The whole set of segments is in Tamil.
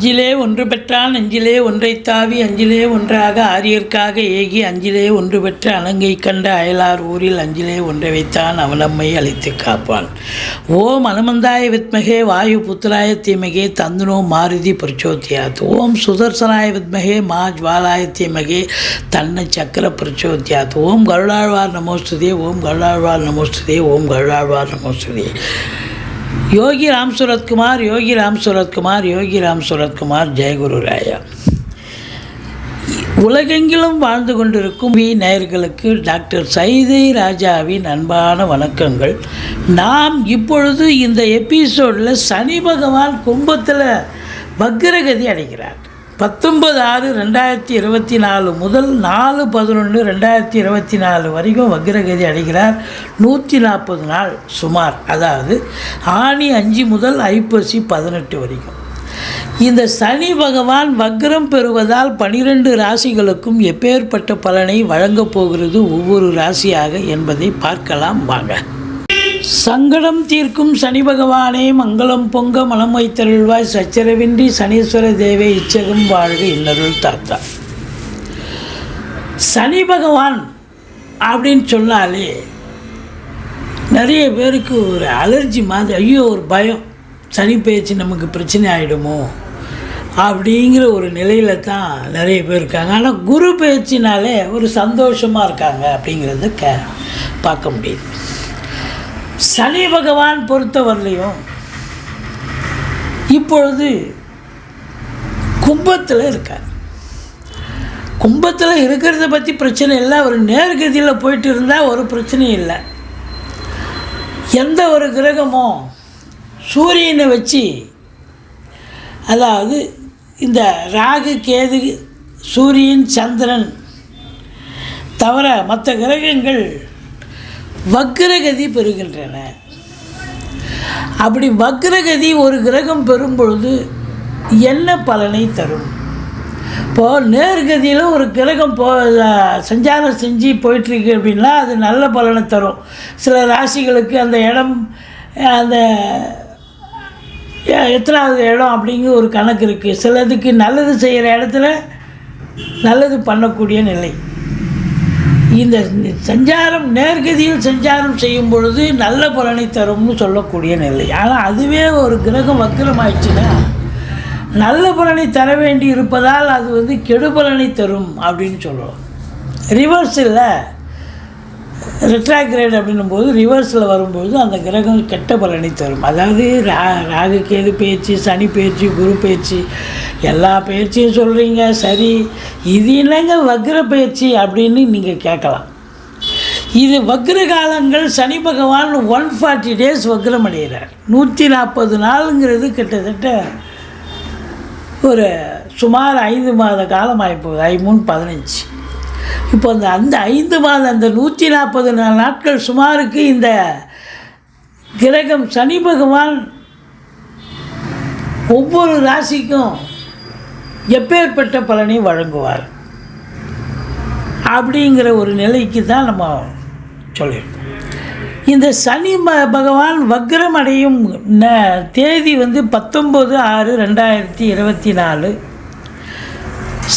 அஞ்சிலே ஒன்று பெற்றான் அஞ்சிலே ஒன்றைத் தாவி அஞ்சிலே ஒன்றாக ஆரியர்க்காக ஏகி அஞ்சிலே ஒன்று பெற்ற அலங்கை கண்ட அயலார் ஊரில் அஞ்சிலே ஒன்றை வைத்தான் அவனம்மை அழைத்து காப்பான். ஓம் அனுமந்தாய வித்மகே வாயு புத்திராய தீமகே தந்துனோ மாருதி பிரச்சோத்யாத். ஓம் சுதர்சனாய வித்மகே மா ஜ்வாலாய தீமகே தன்ன சக்கர பிரச்சோத்யாத். ஓம் கருடாழ்வார் நமோஸ்துதே ஓம் கருடாழ்வார் நமோஸ்துதே ஓம் கருடாழ்வார் நமோஸ்துதே. யோகி ராம் சுரத்குமார் யோகி ராம் சுரத்குமார் யோகி ராம் சுரத்குமார். ஜெயகுரு ராயா. உலகெங்கிலும் வாழ்ந்து கொண்டிருக்கும் நேயர்களுக்கு டாக்டர் சைதை ராஜாவின் அன்பான வணக்கங்கள். நாம் இப்பொழுது இந்த எபிசோடில் சனி பகவான் கும்பத்தில் வக்ரகதி அடைகிறார். 19/6/2024 முதல் 4/11/2024 வரைக்கும் வக்ரகதி அடைகிறார். 140 நாள் சுமார், அதாவது ஆனி 5 முதல் ஐப்பசி 18 வரைக்கும். இந்த சனி பகவான் வக்ரம் பெறுவதால் 12 ராசிகளுக்கும் எப்பேற்பட்ட பலனை வழங்கப் போகிறது ஒவ்வொரு ராசியாக என்பதை பார்க்கலாம் வாங்க. சங்கடம் தீர்க்கும் சனி பகவானே மங்களம் பொங்க மனம் வைத்தருள்வாய். சச்சரவின்றி சனீஸ்வர தேவே இச்சகம் வாழ்க இன்னருள் தாத்தா. சனி பகவான் அப்படின்னு சொன்னாலே நிறைய பேருக்கு ஒரு அலர்ஜி மாதிரி, ஐயோ ஒரு பயம், சனி பேச்சு நமக்கு பிரச்சனை ஆகிடுமோ அப்படிங்கிற ஒரு நிலையில் தான் நிறைய பேர் இருக்காங்க. ஆனால் குரு பேச்சினாலே ஒரு சந்தோஷமாக இருக்காங்க அப்படிங்கிறத பார்க்க முடியுது. சனி பகவான் பொறுத்தவரையிலையும் இப்பொழுது கும்பத்தில் இருக்கார். கும்பத்தில் இருக்கிறத பற்றி பிரச்சனை இல்லை. அவர் நேர்கதியில் போயிட்டு இருந்தால் ஒரு பிரச்சனையும் இல்லை. எந்த ஒரு கிரகமோ சூரியனை வச்சு, அதாவது இந்த ராகு கேது சூரியன் சந்திரன் தவிர மற்ற கிரகங்கள் வக்ரகதி பெறுகின்றன. அப்படி வக்ரகதி ஒரு கிரகம் பெறும் பொழுது என்ன பலனை தரும்? இப்போது நேர்கதியில் ஒரு கிரகம் சஞ்சாரம் செஞ்சு போயிட்டுருக்கு அப்படின்னா அது நல்ல பலனை தரும். சில ராசிகளுக்கு அந்த இடம், அந்த எத்தனாவது இடம் அப்படிங்கிற ஒரு கணக்கு இருக்குது. சிலதுக்கு நல்லது செய்கிற இடத்துல நல்லது பண்ணக்கூடிய நிலை. இந்த சஞ்சாரம் நேர்கதியில் சஞ்சாரம் செய்யும் பொழுது நல்ல பலனை தரும்னு சொல்லக்கூடிய நிலை. ஆனால் அதுவே ஒரு கிரகம் வக்ரமாயிடுச்சுன்னா நல்ல பலனை தர வேண்டி இருப்பதால் அது கெடுபலனை தரும் அப்படின்னு சொல்கிறோம். ரிவர்ஸில் ரெட்ராக்ரேட் அப்படின்னும்போது ரிவர்ஸில் வரும்போது அந்த கிரகம் கெட்ட பலனை தரும். அதாவது ராகு கேது பயிற்சி, சனி பயிற்சி, குரு பயிற்சி, எல்லா பயிற்சியும் சொல்கிறீங்க சரி, இது என்னங்க வக்ர பயிற்சி அப்படின்னு நீங்கள் கேட்கலாம். இது வக்ர காலங்கள். சனி பகவான் 140 days வக்ரம் அடைகிறார். 140 நாளுங்கிறது கிட்டத்தட்ட ஒரு சுமார் 5 மாத காலம் ஆகிப்போகுது. 5×3=15. இப்போ அந்த 5 மாதம், அந்த 140 நாட்கள் சுமாருக்கு இந்த கிரகம் சனி பகவான் ஒவ்வொரு ராசிக்கும் எப்பேற்பட்ட பலனை வழங்குவார் அப்படிங்கிற ஒரு நிலைக்கு தான் நம்ம சொல்லியிருக்கோம். இந்த சனி பகவான் வக்ரம் அடையும் தேதி 19/6/2024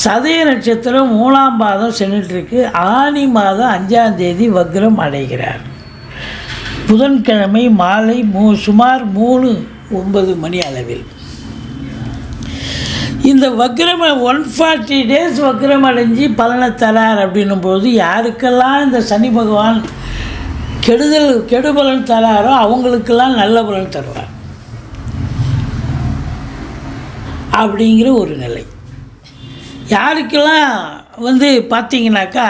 சதய நட்சத்திரம் 3ஆம் பாதம் சென்றுட்டுருக்கு. ஆனி மாதம் 5ஆம் தேதி வக்ரம் அடைகிறார். புதன்கிழமை மாலை சுமார் 3:09 மணி அளவில். இந்த வக்ரம் 140 days வக்ரம் அடைஞ்சு பலனை தரார் அப்படின்னும்போது யாருக்கெல்லாம் இந்த சனி பகவான் கெடுபலன் தராரோ அவங்களுக்கெல்லாம் நல்ல பலன் தருவார் அப்படிங்கிற ஒரு நிலை. யாருக்கெல்லாம் பார்த்தீங்கன்னாக்கா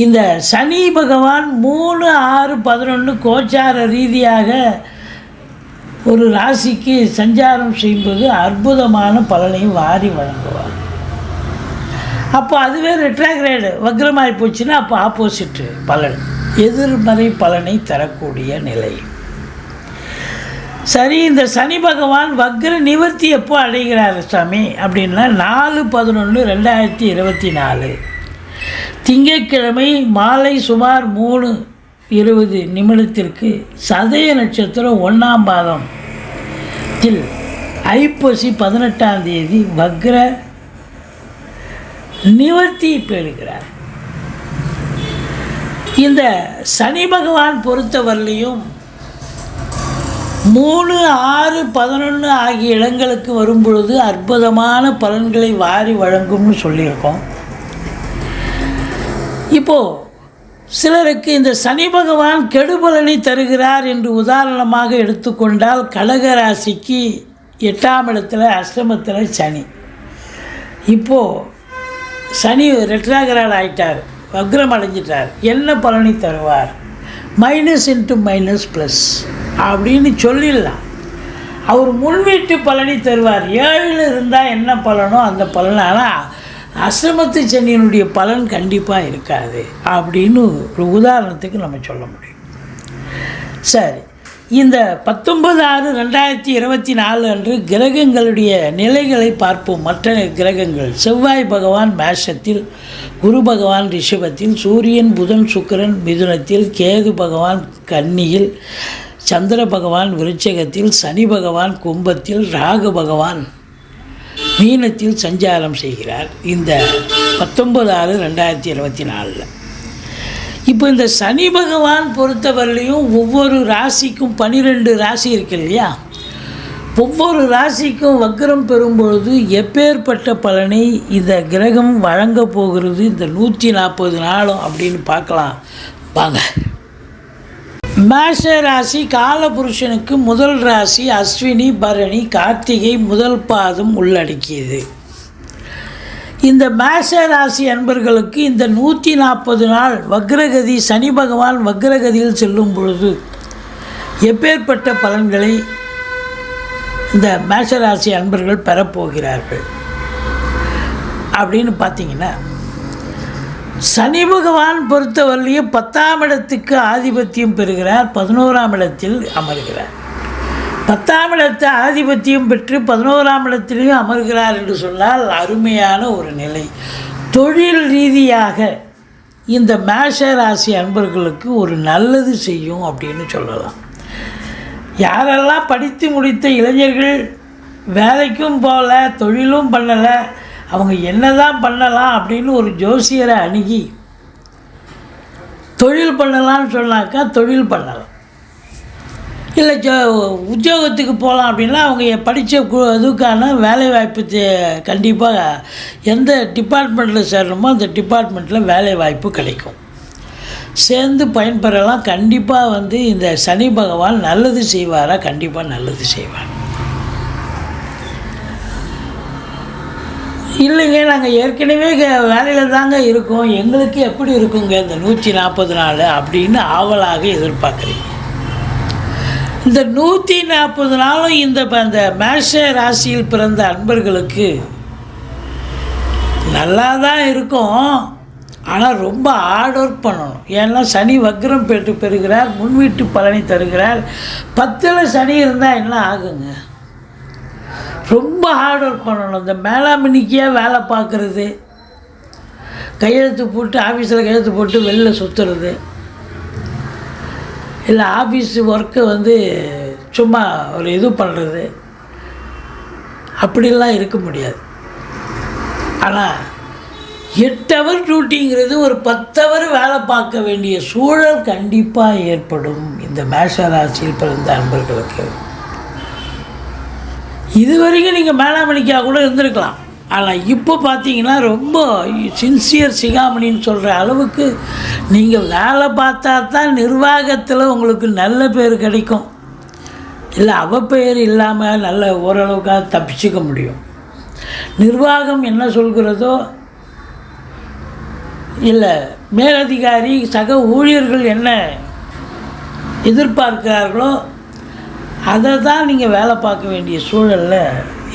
இந்த சனி பகவான் 3/6/11 கோச்சார ரீதியாக ஒரு ராசிக்கு சஞ்சாரம் செய்யும்போது அற்புதமான பலனையும் வாரி வழங்குவார். அப்போ அதுவே ரெட்ராக்ரேடு வக்ரமாகி போச்சுன்னா அப்போ ஆப்போசிட்டு பலன், எதிர்மறை பலனை தரக்கூடிய நிலை. சரி, இந்த சனி பகவான் வக்ர நிவர்த்தி எப்போ அடைகிறார் சாமி அப்படின்னா 4/11/2024 திங்கட்கிழமை மாலை சுமார் 3:20 சதய நட்சத்திரம் 1ஆம் பாதத்தில் ஐப்பசி 18ஆம் தேதி வக்ர நிவர்த்தி பெறுகிறார். இந்த சனி பகவான் பொறுத்தவரையிலையும் 3, 6, 11 ஆகிய இடங்களுக்கு வரும்பொழுது அற்புதமான பலன்களை வாரி வழங்கும்னு சொல்லியிருக்கோம். இப்போது சிலருக்கு இந்த சனி பகவான் கெடுபலனை தருகிறார் என்று உதாரணமாக எடுத்துக்கொண்டால் கடகராசிக்கு 8ஆம் இடத்துல அஷ்டமத்தில் சனி. இப்போது சனி ரெட்ராகிராட் ஆகிட்டார், வக்ரம் அடைஞ்சிட்டார். என்ன பலனை தருவார்? மைனஸ் இன்ட்டு மைனஸ் ப்ளஸ் அப்படின்னு சொல்லிடலாம். அவர் முன்வீட்டு பலனை தருவார். 7 இருந்தால் என்ன பலனோ அந்த பலன். ஆனால் அஷ்டமத்து சனியினுடைய பலன் கண்டிப்பாக இருக்காது அப்படின்னு ஒரு உதாரணத்துக்கு நம்ம சொல்ல முடியும். சரி, இந்த 19/6/2024 அன்று கிரகங்களுடைய நிலைகளை பார்ப்போம். மற்ற கிரகங்கள்: செவ்வாய் பகவான் மேஷத்தில், குரு பகவான் ரிஷபத்தில், சூரியன் புதன் சுக்கிரன் மிதுனத்தில், கேது பகவான் கன்னியில், சந்திர பகவான் விருச்சிகத்தில், சனி பகவான் கும்பத்தில், ராகு பகவான் மீனத்தில் சஞ்சாரம் செய்கிறார் இந்த 19/6/2024. இப்போ இந்த சனி பகவான் பொறுத்தவரையிலையும் ஒவ்வொரு ராசிக்கும் 12 ராசி இருக்கு இல்லையா? ஒவ்வொரு ராசிக்கும் வக்ரம் பெறும்பொழுது எப்பேற்பட்ட பலனை இந்த கிரகம் வழங்க போகிறது இந்த 140 நாளும் அப்படின்னு பார்க்கலாம் வாங்க. மேஷ ராசி காலபுருஷனுக்கு முதல் ராசி அஸ்வினி பரணி கார்த்திகை முதல் பாதம் உள்ளடக்கியது. இந்த மேஷ ராசி அன்பர்களுக்கு இந்த 140 நாள் வக்ரகதி சனி பகவான் வக்ரகதியில் செல்லும் பொழுது எப்பேற்பட்ட பலன்களை இந்த மேஷ ராசி அன்பர்கள் பெறப்போகிறார்கள் அப்படின்னு பார்த்தீங்கன்னா, சனி பகவான் பொறுத்தவரையிலேயே 10ஆம் இடத்துக்கு ஆதிபத்தியம் பெறுகிறார், 11ஆம் இடத்தில் அமர்கிறார். 10ஆம் இடத்தை ஆதிபத்தியம் பெற்று 11ஆம் இடத்திலையும் அமர்கிறார் என்று சொன்னால் அருமையான ஒரு நிலை. தொழில் ரீதியாக இந்த மேஷ ராசி அன்பர்களுக்கு ஒரு நல்லது செய்யும் அப்படின்னு சொல்லலாம். யாரெல்லாம் படித்து முடித்த இளைஞர்கள் வேலைக்கும் போகல, தொழிலும் பண்ணலை, அவங்க என்ன தான் பண்ணலாம் அப்படின்னு ஒரு ஜோசியரை அணுகி தொழில் பண்ணலான்னு சொன்னாக்கா தொழில் பண்ணலாம். இல்லை உத்தியோகத்துக்கு போகலாம் அப்படின்னா அவங்க படித்த இதுக்கான வேலைவாய்ப்பு கண்டிப்பாக எந்த டிபார்ட்மெண்ட்டில் சேரணுமோ அந்த டிபார்ட்மெண்ட்டில் வேலைவாய்ப்பு கிடைக்கும். சேர்ந்து பயன்பெறலாம். கண்டிப்பாக இந்த சனி பகவான் நல்லது செய்வாரா? கண்டிப்பாக நல்லது செய்வார். இல்லைங்க, நாங்கள் ஏற்கனவே வேலையில் தாங்க இருக்கோம், எங்களுக்கு எப்படி இருக்குங்க இந்த 140 நாள் அப்படின்னு ஆவலாக எதிர்பார்க்குறீங்க. இந்த 140 நாளும் இந்த மேஷ ராசியில் பிறந்த அன்பர்களுக்கு நல்லா தான் இருக்கும். ஆனால் ரொம்ப ஹார்ட் ஒர்க் பண்ணணும். ஏன்னா சனி வக்ரம் பெறுகிறார், முன்வீட்டு பலனை தருகிறார். 10ல் சனி இருந்தால் என்ன ஆகுங்க? ரொம்ப ஹார்ட் ஒர்க் பண்ணணும். இந்த மேலாமணிக்கியாக வேலை பார்க்குறது, கையெழுத்து போட்டு ஆஃபீஸில் கையெழுத்து போட்டு வெளில சுற்றுறது, இல்லை ஆஃபீஸ் ஒர்க்கை சும்மா ஒரு இது பண்ணுறது, அப்படிலாம் இருக்க முடியாது. ஆனால் 8 ஹவர் டியூட்டிங்கிறது ஒரு 10 ஹவர் வேலை பார்க்க வேண்டிய சூழல் கண்டிப்பாக ஏற்படும் இந்த மேஷ ராசியில் பிறந்த அன்பர்களுக்கு. இதுவரைக்கும் நீங்கள் மேலாமணிக்காக கூட இருந்திருக்கலாம். ஆனால் இப்போ பார்த்தீங்கன்னா ரொம்ப சின்சியர் சிகாமணின்னு சொல்கிற அளவுக்கு நீங்கள் வேலை பார்த்தா தான் நிர்வாகத்தில் உங்களுக்கு நல்ல பேர் கிடைக்கும். இல்லை அவப்பெயர் இல்லாமல் நல்ல ஓரளவுக்காக தப்பிச்சுக்க முடியும். நிர்வாகம் என்ன சொல்கிறதோ, இல்லை மேலதிகாரி சக ஊழியர்கள் என்ன எதிர்பார்க்கிறார்களோ அதை தான் நீங்கள் வேலை பார்க்க வேண்டிய சூழலில்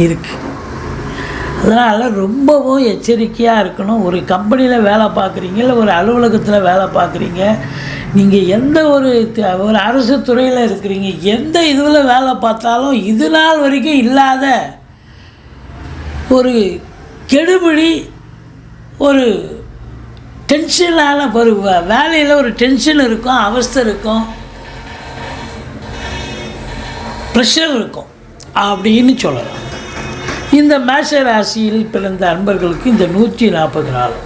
இருக்குது. அதனால் ரொம்பவும் எச்சரிக்கையாக இருக்கணும். ஒரு கம்பெனியில் வேலை பார்க்குறீங்க, இல்லை ஒரு அலுவலகத்தில் வேலை பார்க்குறீங்க, நீங்கள் எந்த ஒரு அரசு துறையில் இருக்கிறீங்க, எந்த இதில் வேலை பார்த்தாலும் இது நாள் வரைக்கும் இல்லாத ஒரு கெடுபிடி, ஒரு டென்ஷனான ஒரு வேலையில் ஒரு டென்ஷன் இருக்கும், அவஸ்தை இருக்கும், ப்ரெஷர் இருக்கும் அப்படின்னு சொல்லலாம். இந்த மேஷ ராசியில் பிறந்த அன்பர்களுக்கு இந்த 140 நாள்.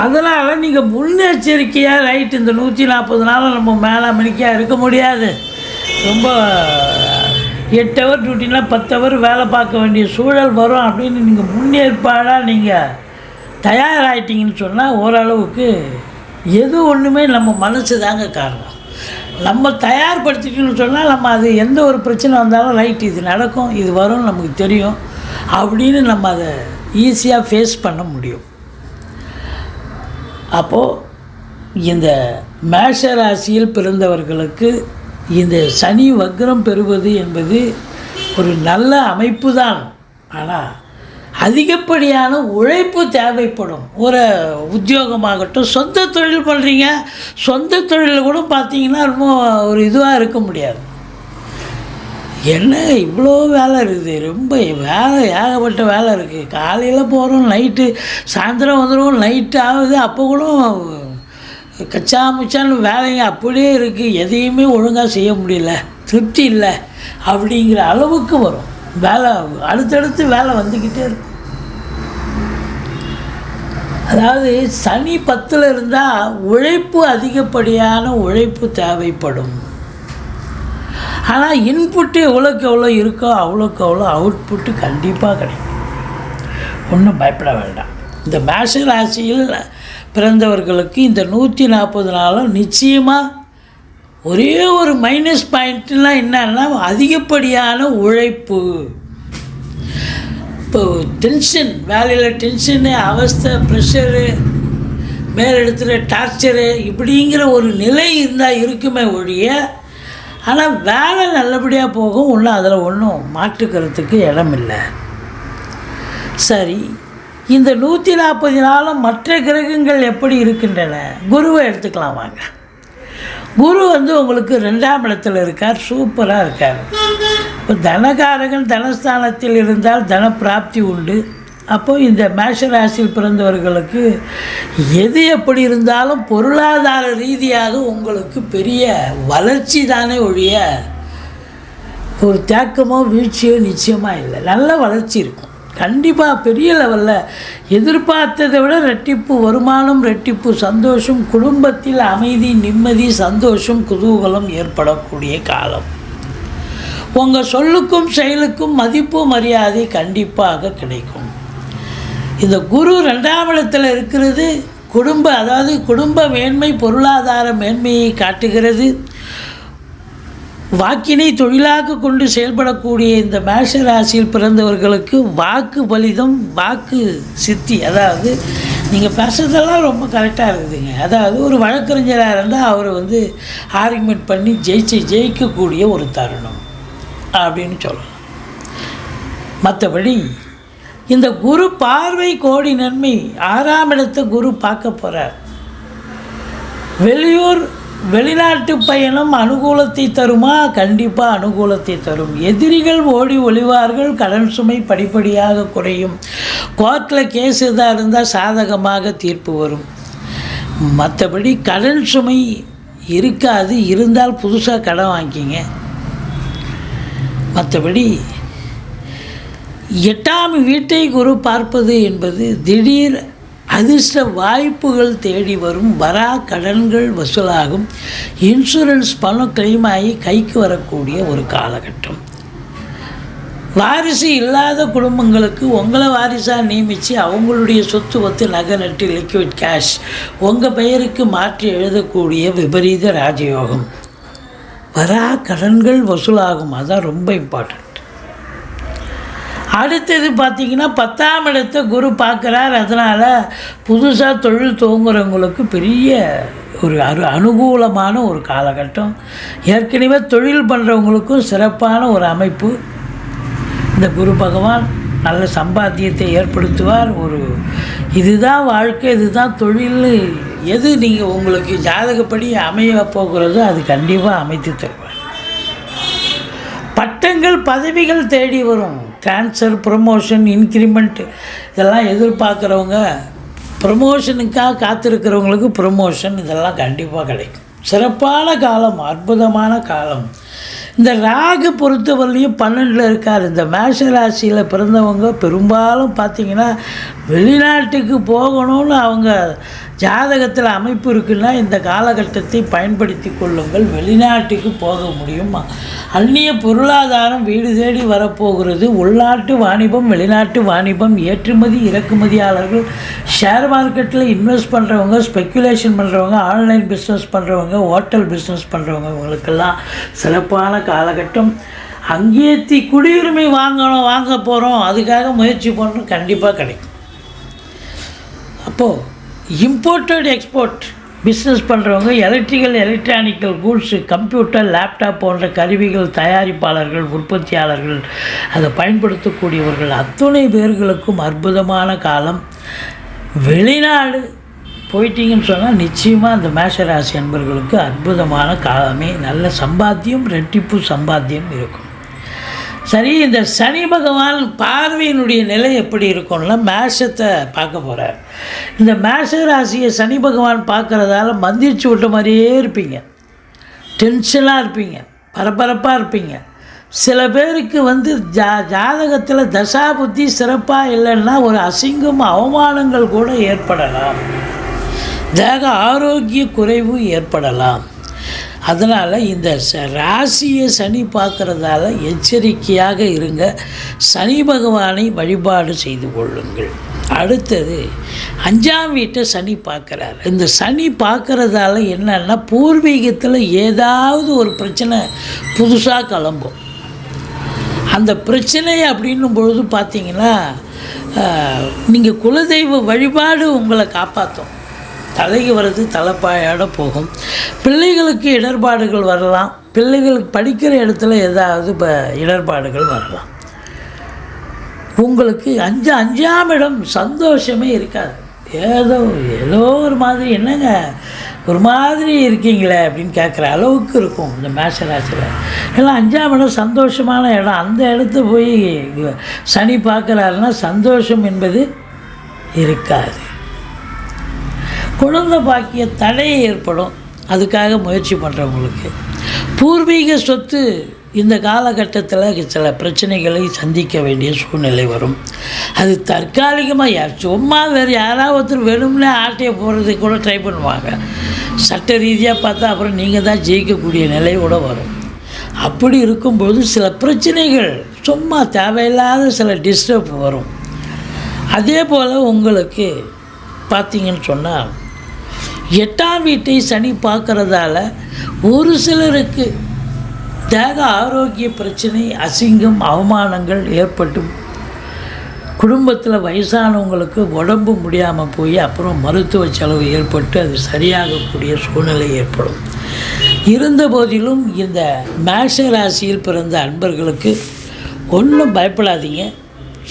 அதனால் நீங்கள் முன்னெச்சரிக்கையாக ரைட், இந்த 140 நாளும் நம்ம மேலாமணிக்காக இருக்க முடியாது, ரொம்ப 8 ஹவர் டியூட்டினா 10 ஹவர் வேலை பார்க்க வேண்டிய சூழல் வரும் அப்படின்னு நீங்கள் முன்னேற்பாடாக நீங்கள் தயாராகிட்டீங்கன்னு சொன்னால் ஓரளவுக்கு எது ஒன்றுமே நம்ம மனசு தாங்க காரணம். நம்ம தயார்படுத்திட்டோன்னு சொன்னால் நம்ம அது எந்த ஒரு பிரச்சனை வந்தாலும் ரைட், இது நடக்கும், இது வரும், நமக்கு தெரியும் அப்படின்னு நம்ம அதை ஈஸியாக ஃபேஸ் பண்ண முடியும். அப்போது இந்த மேஷ ராசியில் பிறந்தவர்களுக்கு இந்த சனி வக்ரம் பெறுவது என்பது ஒரு நல்ல அமைப்பு தான். ஆனால் அதிகப்படியான உழைப்பு தேவைப்படும். ஒரு உத்தியோகமாகட்டும், சொந்த தொழில் பண்ணுறீங்க, சொந்த தொழிலில் கூட பார்த்தீங்கன்னா ரொம்ப ஒரு இதுவாக இருக்க முடியாது. என்ன இவ்வளோ வேலை இருக்குது, ரொம்ப வேலை, ஏகப்பட்ட வேலை இருக்குது. காலையில் போகிறோம், நைட்டு சாயந்தரம் வந்துடுவோம், நைட்டு ஆகுது, அப்போ கூட கச்சா முச்சான்னு வேலைங்க அப்படியே இருக்குது, எதையுமே ஒழுங்காக செய்ய முடியல, திருப்தி இல்லை அப்படிங்கிற அளவுக்கு வரும். வேலை அடுத்தடுத்து வேலை வந்துக்கிட்டே இருக்கும். அதாவது சனி 10ல் இருந்தால் உழைப்பு, அதிகப்படியான உழைப்பு தேவைப்படும். ஆனால் இன்புட்டு எவ்வளோக்கு எவ்வளோ இருக்கோ அவ்வளோக்கு அவ்வளோ அவுட்புட்டு கண்டிப்பாக கிடைக்கும். ஒன்றும் பயப்பட வேண்டாம். இந்த மேஷ ராசியில் பிறந்தவர்களுக்கு இந்த 140 நாளும் நிச்சயமாக ஒரே ஒரு மைனஸ் பாயிண்ட்லாம் என்னன்னா அதிகப்படியான உழைப்பு. இப்போ டென்ஷன், வேலையில் டென்ஷனு, அவஸ்தை, ப்ரெஷரு, மேலிடத்துல டார்ச்சரு இப்படிங்கிற ஒரு நிலை இருந்தால் இருக்குமே ஒழிய, ஆனால் வேலை நல்லபடியாக போகும், ஒன்றும் அதில் ஒன்றும் மாற்றுக்கிறதுக்கு இடமில்லை. சரி, இந்த 140 நாளும் மற்ற கிரகங்கள் எப்படி இருக்கின்றன? குருவை எடுத்துக்கலாம் வாங்க. குரு உங்களுக்கு 2ஆம் இடத்தில் இருக்கார், சூப்பராக இருக்கார். இப்போ தனகாரகன் தனஸ்தானத்தில் இருந்தால் தன பிராப்தி உண்டு. அப்போது இந்த மேஷ ராசியில் பிறந்தவர்களுக்கு எது எப்படி இருந்தாலும் பொருளாதார ரீதியாக உங்களுக்கு பெரிய வளர்ச்சி தானே ஒழிய ஒரு தேக்கமோ வீழ்ச்சியோ நிச்சயமாக இல்லை. நல்ல வளர்ச்சி இருக்கும் கண்டிப்பாக. பெரிய லெவலில் எதிர்பார்த்ததை விட ரெட்டிப்பு வருமானம், ரெட்டிப்பு சந்தோஷம், குடும்பத்தில் அமைதி, நிம்மதி, சந்தோஷம், குதூகலம் ஏற்படக்கூடிய காலம். உங்கள் சொல்லுக்கும் செயலுக்கும் மதிப்பு, மரியாதை கண்டிப்பாக கிடைக்கும். இந்த குரு 2ஆம் இடத்தில் இருக்கிறது அதாவது குடும்ப மேன்மை, பொருளாதார மேன்மையை காட்டுகிறது. வாக்கினை தொழிலாக கொண்டு செயல்படக்கூடிய இந்த மேஷ ராசியில் பிறந்தவர்களுக்கு வாக்கு பலிதம், வாக்கு சித்தி, அதாவது நீங்கள் பேசுறதெல்லாம் ரொம்ப கரெக்டாக இருக்குதுங்க. அதாவது ஒரு வழக்கறிஞராக இருந்தால் அவர் ஆர்குமெண்ட் பண்ணி ஜெயிக்கக்கூடிய ஒரு தருணம் அப்படின்னு சொல்லலாம். மற்றபடி இந்த குரு பார்வை கோடி நன்மை. 6ஆம் இடத்தை குரு பார்க்க போகிறார். வெளிநாட்டு பயணம் அனுகூலத்தை தருமா? கண்டிப்பாக அனுகூலத்தை தரும். எதிரிகள் ஓடி ஒளிவார்கள். கடன் சுமை படிப்படியாக குறையும். கோர்ட்டில் கேஸ் எதாக இருந்தால் சாதகமாக தீர்ப்பு வரும். மற்றபடி கடன் சுமை இருக்காது. இருந்தால் புதுசாக கடன் வாங்கிங்க. மற்றபடி 8ஆம் வீட்டை குரு பார்ப்பது என்பது திடீர் அதிர்ஷ்ட வாய்ப்புகள் தேடி வரும். வரா கடன்கள் வசூலாகும். இன்சூரன்ஸ் பணம் கிளைம் ஆகி கைக்கு வரக்கூடிய ஒரு காலகட்டம். வாரிசு இல்லாத குடும்பங்களுக்கு உங்களை வாரிசாக நியமித்து அவங்களுடைய சொத்து நகை நட்டு லிக்விட் கேஷ் உங்கள் பெயருக்கு மாற்றி எழுதக்கூடிய விபரீத ராஜயோகம். வரா கடன்கள் வசூலாகும். அதுதான் ரொம்ப இம்பார்ட்டண்ட். அடுத்தது பார்த்திங்கன்னா 10ஆம் இடத்தை குரு பார்க்குறார். அதனால் புதுசாக தொழில் துவங்குறவங்களுக்கு பெரிய ஒரு அனுகூலமான ஒரு காலகட்டம். ஏற்கனவே தொழில் பண்ணுறவங்களுக்கும் சிறப்பான ஒரு அமைப்பு. இந்த குரு பகவான் நல்ல சம்பாத்தியத்தை ஏற்படுத்துவார். இதுதான் வாழ்க்கை, இதுதான் தொழில், எது நீங்கள் உங்களுக்கு ஜாதகப்படி அமைய போகிறதோ அது கண்டிப்பாக அமைத்து தருவார். பட்டங்கள் பதவிகள் தேடி வரும். ட்ரான்ஸ்ஃபர், ப்ரமோஷன், இன்க்ரிமெண்ட் இதெல்லாம் எதிர்பார்க்குறவங்க, ப்ரமோஷனுக்காக காத்திருக்கிறவங்களுக்கு ப்ரமோஷன் இதெல்லாம் கண்டிப்பாக கிடைக்கும். சிறப்பான காலம், அற்புதமான காலம் இந்த ராகு பொறுத்தவரையிலையும் 12 இருக்கார். இந்த மேஷ ராசியில் பிறந்தவங்க பெரும்பாலும் பார்த்திங்கன்னா வெளிநாட்டுக்கு போகணும்னு அவங்க ஜாதகத்தில் அமைப்பு இருக்குன்னா இந்த காலகட்டத்தை பயன்படுத்தி கொள்ளுங்கள். வெளிநாட்டுக்கு போக முடியுமா? அந்நிய பொருளாதாரம் வீடு தேடி வரப்போகிறது. உள்நாட்டு வாணிபம், வெளிநாட்டு வாணிபம், ஏற்றுமதி இறக்குமதியாளர்கள், ஷேர் மார்க்கெட்டில் இன்வெஸ்ட் பண்ணுறவங்க, ஸ்பெக்குலேஷன் பண்ணுறவங்க, ஆன்லைன் பிஸ்னஸ் பண்ணுறவங்க, ஹோட்டல் பிஸ்னஸ் பண்ணுறவங்க, இவங்களுக்கெல்லாம் சிறப்பான காலகட்டம். அங்கேயே குடியுரிமை வாங்க போகிறோம், அதுக்காக முயற்சி பண்ணுறோம், கண்டிப்பாக கிடைக்கும். அப்போது இம்போர்ட்டட் எக்ஸ்போர்ட் பிஸ்னஸ் பண்ணுறவங்க, எலக்ட்ரானிக்கல் கூட்ஸு, கம்ப்யூட்டர், லேப்டாப் போன்ற கருவிகள் தயாரிப்பாளர்கள், உற்பத்தியாளர்கள், அதை பயன்படுத்தக்கூடியவர்கள் அத்தனை பேர்களுக்கும் அற்புதமான காலம். வெளிநாடு போயிட்டீங்கன்னு சொன்னால் நிச்சயமாக அந்த மேஷராசி அன்பர்களுக்கு அற்புதமான காலமே. நல்ல சம்பாத்தியம், ரெட்டிப்பு சம்பாத்தியம் இருக்கும். சரி, இந்த சனி பகவான் பார்வையினுடைய நிலை எப்படி இருக்கும்னா மேஷத்தை பார்க்க போகிறார். இந்த மேஷ ராசியை சனி பகவான் பார்க்குறதால மந்திரிச்சு விட்ட மாதிரியே இருப்பீங்க, டென்ஷனாக இருப்பீங்க, பரபரப்பாக இருப்பீங்க. சில பேருக்கு ஜாதகத்தில் தசாபுத்தி சிறப்பாக இல்லைன்னா ஒரு அசிங்கம், அவமானங்கள் கூட ஏற்படலாம். தேக ஆரோக்கிய குறைவு ஏற்படலாம். அதனால் இந்த ராசியை சனி பார்க்குறதால எச்சரிக்கையாக இருங்க. சனி பகவானை வழிபாடு செய்து கொள்ளுங்கள். அடுத்தது 5ஆம் வீட்டை சனி பார்க்குறார். இந்த சனி பார்க்குறதால என்னன்னா பூர்வீகத்தில் ஏதாவது ஒரு பிரச்சனை புதுசாக கிளம்பும். அந்த பிரச்சனை அப்படின்னும் பொழுது பார்த்திங்கன்னா நீங்கள் குலதெய்வ வழிபாடு உங்களை காப்பாற்றும். தலைக்கு வர்றது தலைப்பாயோட போகும். பிள்ளைகளுக்கு இடர்பாடுகள் வரலாம். பிள்ளைகளுக்கு படிக்கிற இடத்துல ஏதாவது இடர்பாடுகள் வரலாம். உங்களுக்கு 5ஆம் இடம் சந்தோஷமே இருக்காது. ஏதோ ஒரு மாதிரி, என்னங்க ஒரு மாதிரி இருக்கீங்களே அப்படின்னு கேட்குற அளவுக்கு இருக்கும் இந்த மேஷ ராசியில். எல்லாம் 5ஆம் இடம் சந்தோஷமான இடம். அந்த இடத்த போய் சனி பார்க்குறாருன்னா சந்தோஷம் என்பது இருக்காது. குழந்தை பாக்கிய தடை ஏற்படும். அதுக்காக முயற்சி பண்ணுறவங்களுக்கு பூர்வீக சொத்து இந்த காலகட்டத்தில் சில பிரச்சனைகளை சந்திக்க வேண்டிய சூழ்நிலை வரும். அது தற்காலிகமாக சும்மா வேறு யாராவது ஒருத்தர் வேணும்னே ஆட்டையை போடுறதுக்கு கூட ட்ரை பண்ணுவாங்க. சட்ட ரீதியாக பார்த்தா அப்புறம் நீங்கள் தான் ஜெயிக்கக்கூடிய நிலையோடு வரும். அப்படி இருக்கும்போது சில பிரச்சனைகள் சும்மா தேவையில்லாத சில டிஸ்டர்ப் வரும். அதே போல் உங்களுக்கு பார்த்திங்கன்னு சொன்னால் 8ஆம் வீட்டை சனி பார்க்குறதால ஒரு சிலருக்கு தேக ஆரோக்கிய பிரச்சனை, அசிங்கம், அவமானங்கள் ஏற்பட்டும். குடும்பத்தில் வயசானவங்களுக்கு உடம்பு முடியாமல் போய் அப்புறம் மருத்துவ செலவு ஏற்பட்டு அது சரியாகக்கூடிய சூழ்நிலை ஏற்படும். இருந்த போதிலும் இந்த மேஷ ராசியில் பிறந்த அன்பர்களுக்கு ஒன்றும் பயப்படாதீங்க.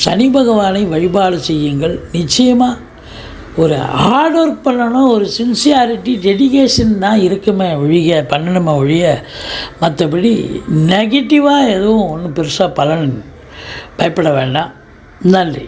சனி பகவானை வழிபாடு செய்யுங்கள். நிச்சயமாக ஒரு ஹார்ட் ஒர்க் பண்ணணும், ஒரு சின்சியாரிட்டி, டெடிகேஷன் தான் இருக்குமே பண்ணணுமே ஒழிய மற்றபடி நெகட்டிவாக எதுவும் ஒன்றும் பெருசாக பயப்பட வேண்டாம். நன்றி.